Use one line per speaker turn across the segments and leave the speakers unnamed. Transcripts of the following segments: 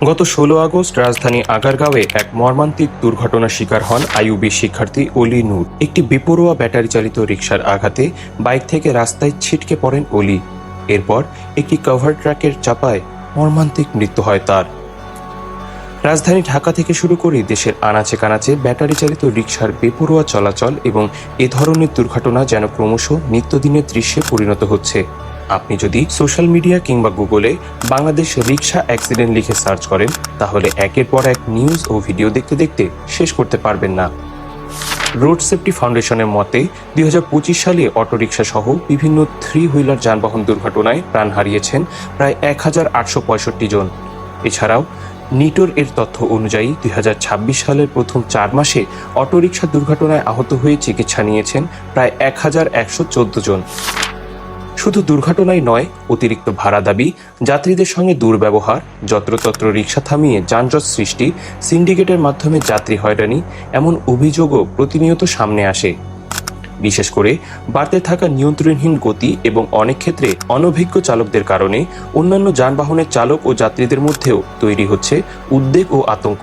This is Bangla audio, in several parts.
গত ১৬ আগস্ট রাজধানী আগারগাঁওয়ে এক মর্মান্তিক দুর্ঘটনার শিকার হন আইইউবি শিক্ষার্থী অলি নূর। একটি বেপরোয়া ব্যাটারি চালিত রিকশার আঘাতে বাইক থেকে রাস্তায় ছিটকে পড়েন অলি। এরপর একটি কভার ট্রাকের চাপায় মর্মান্তিক মৃত্যু হয় তার। রাজধানী ঢাকা থেকে শুরু করে দেশের আনাচে কানাচে ব্যাটারি চালিত রিকশার বেপরোয়া চলাচল এবং এ ধরনের দুর্ঘটনা যেন ক্রমশ নিত্যদিনের দৃশ্যে পরিণত হচ্ছে। আপনি যদি সোশ্যাল মিডিয়া কিংবা গুগলে বাংলাদেশ রিকশা অ্যাক্সিডেন্ট লিখে সার্চ করেন, তাহলে একের পর এক নিউজ ও ভিডিও দেখতে দেখতে শেষ করতে পারবেন না। রোড সেফটি ফাউন্ডেশনের মতে ২০২৫ সালে অটোরিকশা সহ বিভিন্ন থ্রি হুইলার যানবাহন দুর্ঘটনায় প্রাণ হারিয়েছেন প্রায় ১,৮৬৫ জন। এছাড়াও নিটোর এর তথ্য অনুযায়ী ২০২৬ সালের প্রথম ৪ মাসে অটোরিকশা দুর্ঘটনায় আহত হয়ে চিকিৎসা নিয়েছেন প্রায় ১,১১৪ জন। শুধু দুর্ঘটনাই নয়, অতিরিক্ত ভাড়া দাবি, যাত্রীদের সঙ্গে দুর্ব্যবহার, যত্রতত্র রিকশা থামিয়ে যানজট সৃষ্টি, সিন্ডিকেটের মাধ্যমে যাত্রী হয়রানি এমন অভিযোগও প্রতিনিয়ত সামনে আসে। বিশেষ করে বাড়তে থাকা নিয়ন্ত্রণহীন গতি এবং অনেক ক্ষেত্রে অনভিজ্ঞ চালকদের কারণে অন্যান্য যানবাহনের চালক ও যাত্রীদের মধ্যেও তৈরি হচ্ছে উদ্বেগ ও আতঙ্ক।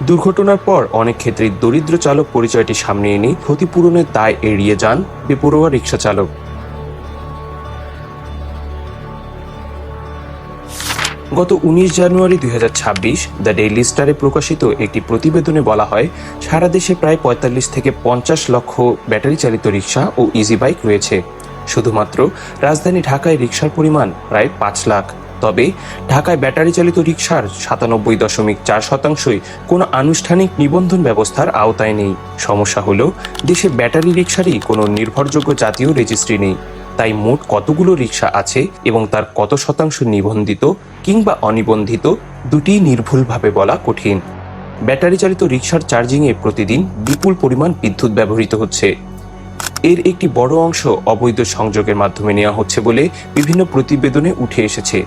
দুর্ঘটনার পর অনেক ক্ষেত্রে দরিদ্র চালক পরিচয়টি সামনে এনে ক্ষতিপূরণের দায় এড়িয়ে যান বেপরোয়া রিকশা চালক। গত ১৯ জানুয়ারি ২০২৬ দ্য ডেইলি স্টারে প্রকাশিত একটি প্রতিবেদনে বলা হয়, সারা দেশে প্রায় ৪৫ থেকে ৫০ লক্ষ ব্যাটারি চালিত রিকশা ও ইজি বাইক রয়েছে। শুধুমাত্র রাজধানী ঢাকায় রিকশার পরিমাণ প্রায় ৫ লাখ। তবে ঢাকায় ব্যাটারি চালিত রিকশার ৯৭.৪% কোনো আনুষ্ঠানিক নিবন্ধন ব্যবস্থার আওতায় নেই। সমস্যা হলো, দেশে ব্যাটারি রিকশারই কোনো নির্ভরযোগ্য জাতীয় রেজিস্ট্রি নেই। তাই মোট কতগুলো রিকশা আছে এবং তার কত শতাংশ নিবন্ধিত কিংবা অনিবন্ধিত, দুটিই নির্ভুলভাবে বলা কঠিন। ব্যাটারি চালিত রিকশার চার্জিংয়ে প্রতিদিন বিপুল পরিমাণ বিদ্যুৎ ব্যবহৃত হচ্ছে। এর একটি বড় অংশ অবৈধ সংযোগের মাধ্যমে নেওয়া হচ্ছে বলে বিভিন্ন প্রতিবেদনে উঠে এসেছে।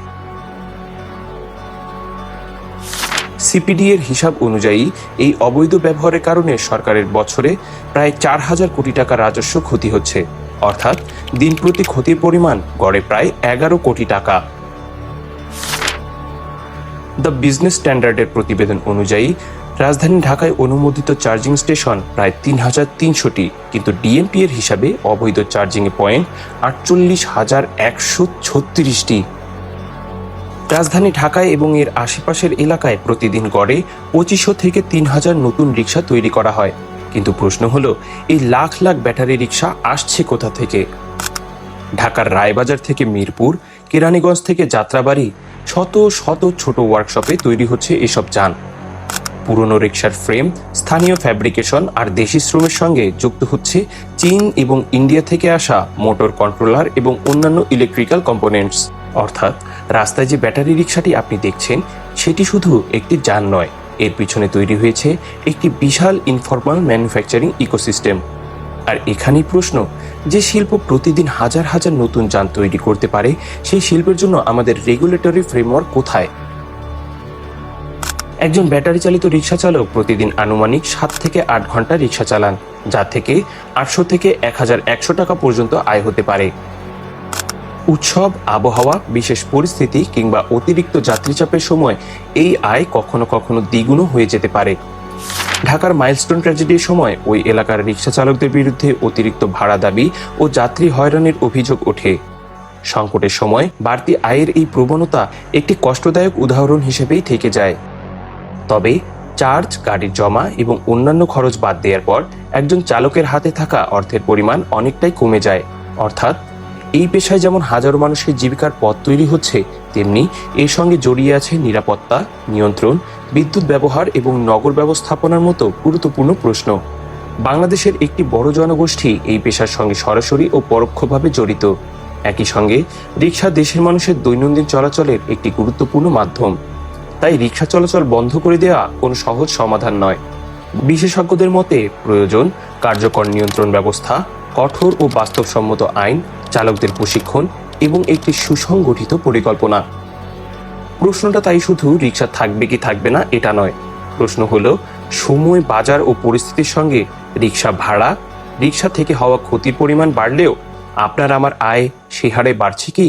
সিপিডি এর হিসাব অনুযায়ী এই অবৈধ ব্যবহারের কারণে সরকারের বছরে প্রায় ৪,০০০ কোটি টাকা রাজস্ব ক্ষতি হচ্ছে। অর্থাৎ দিন প্রতি ক্ষতির পরিমাণ গড়ে প্রায় ১১ কোটি টাকা। দ্য বিজনেস স্ট্যান্ডার্ডের প্রতিবেদন অনুযায়ী রাজধানী ঢাকায় অনুমোদিত চার্জিং স্টেশন প্রায় ৩,৩০০টি, কিন্তু ডিএমপি এর হিসাবে অবৈধ চার্জিং পয়েন্ট ৪৮,১৩৬টি। রাজধানী ঢাকায় এবং এর আশেপাশের এলাকায় প্রতিদিন গড়ে ২৫০০ থেকে ৩,০০০ নতুন রিকশা তৈরি করা হয়। কিন্তু প্রশ্ন হলো, এই লাখ লাখ ব্যাটারি রিকশা আসছে কোথা থেকে? ঢাকার রায়বাজার থেকে মিরপুর, কেরানীগঞ্জ থেকে যাত্রাবাড়ি, শত শত ছোট ওয়ার্কশপে তৈরি হচ্ছে এসব যান। পুরনো রিকশার ফ্রেম, স্থানীয় ফ্যাব্রিকেশন আর দেশি শ্রমের সঙ্গে যুক্ত হচ্ছে চীন এবং ইন্ডিয়া থেকে আসা মোটর কন্ট্রোলার এবং অন্যান্য ইলেকট্রিক্যাল কম্পোনেন্টস। অর্থাৎ রাস্তায় যে ব্যাটারি রিকশাটি আপনি দেখছেন, সেটি শুধু একটি যান নয়, এর পিছনে তৈরি হয়েছে একটি বিশাল ইনফর্মাল ম্যানুফ্যাকচারিং ইকোসিস্টেম। আর এখানেই প্রশ্ন, যে শিল্প প্রতিদিন হাজার হাজার নতুন যান তৈরি করতে পারে, সেই শিল্পের জন্য আমাদের রেগুলেটরি ফ্রেমওয়ার্ক কোথায়? একজন ব্যাটারি চালিত রিকশা চালক প্রতিদিন আনুমানিক ৭ থেকে ৮ ঘন্টা রিকশা চালান, যা থেকে ৮০০ থেকে ১,১০০ টাকা পর্যন্ত আয় হতে পারে। উৎসব, আবহাওয়া, বিশেষ পরিস্থিতি কিংবা অতিরিক্ত যাত্রীচাপের সময় এই আয় কখনো কখনো দ্বিগুণও হয়ে যেতে পারে। ঢাকার মাইলস্টোন ট্র্যাজেডির সময় ওই এলাকার রিকশা চালকদের বিরুদ্ধে অতিরিক্ত ভাড়া দাবি ও যাত্রী হয়রানির অভিযোগ ওঠে। সংকটের সময় বাড়তি আয়ের এই প্রবণতা একটি কষ্টদায়ক উদাহরণ হিসেবেই থেকে যায়। তবে চার্জ, গাড়ির জমা এবং অন্যান্য খরচ বাদ দেওয়ার পর একজন চালকের হাতে থাকা অর্থের পরিমাণ অনেকটাই কমে যায়। অর্থাৎ এই পেশায় যেমন হাজারো মানুষের জীবিকার পথ তৈরি হচ্ছে, তেমনি এর সঙ্গে জড়িয়ে আছে নিরাপত্তা, নিয়ন্ত্রণ, বিদ্যুৎ ব্যবহার এবং নগর ব্যবস্থাপনার মতো গুরুত্বপূর্ণ প্রশ্ন। বাংলাদেশের একটি বড় জনগোষ্ঠী এই পেশার সঙ্গে সরাসরি ও পরোক্ষভাবে জড়িত। একই সঙ্গে রিকশা দেশের মানুষের দৈনন্দিন চলাচলের একটি গুরুত্বপূর্ণ মাধ্যম। তাই রিকশা চলাচল বন্ধ করে দেওয়া কোনো সহজ সমাধান নয়। বিশেষজ্ঞদের মতে প্রয়োজন কার্যকর নিয়ন্ত্রণ ব্যবস্থা, কঠোর ও বাস্তবসম্মত আইন, চালকদের প্রশিক্ষণ এবং একটি সুসংগঠিত পরিকল্পনা। প্রশ্নটা তাই শুধু রিকশা থাকবে কি থাকবে না এটা নয়, প্রশ্ন হলো সময়, বাজার ও পরিস্থিতির সঙ্গে রিকশা ভাড়া, রিকশা থেকে হওয়া ক্ষতির পরিমাণ বাড়লেও আপনার আমার আয় সে হারে বাড়ছে কি?